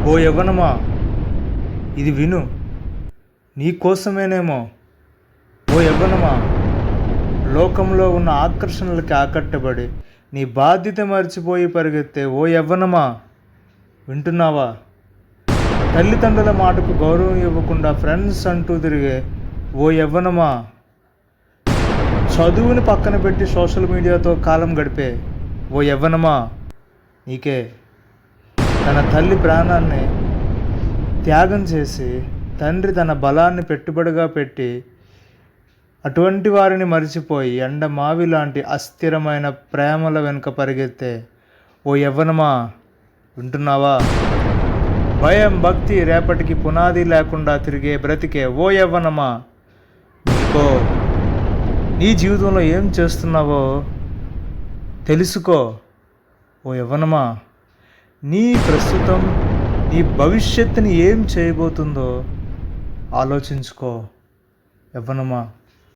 ఓ యవ్వనమా, ఇది విను, నీ కోసమేనేమో. ఓ యవ్వనమా, లోకంలో ఉన్న ఆకర్షణలకి ఆకట్టబడి నీ బాధ్యత మర్చిపోయి పరిగెత్తే ఓ యవ్వనమా, వింటున్నావా? తల్లిదండ్రుల మాటకు గౌరవం ఇవ్వకుండా ఫ్రెండ్స్ అంటూ తిరిగే ఓ యవ్వనమా, చదువుని పక్కన పెట్టి సోషల్ మీడియాతో కాలం గడిపే ఓ యవ్వనమా, నీకే తన తల్లి ప్రాణాన్ని త్యాగం చేసి తండ్రి తన బలాన్ని పెట్టుబడిగా పెట్టి అటువంటి వారిని మరిచిపోయి ఎండమావి లాంటి అస్థిరమైన ప్రేమల వెనుక పరిగెత్తే ఓ యవ్వనమా, వింటున్నావా? భయం భక్తి రేపటికి పునాది లేకుండా తిరిగే బ్రతికే ఓ యవ్వనమా, నీకో నీ జీవితంలో ఏం చేస్తున్నావో తెలుసుకో. ఓ యవ్వనమా, నీ ప్రస్తుతం నీ భవిష్యత్తుని ఏం చేయబోతుందో ఆలోచించుకో యవ్వనమా.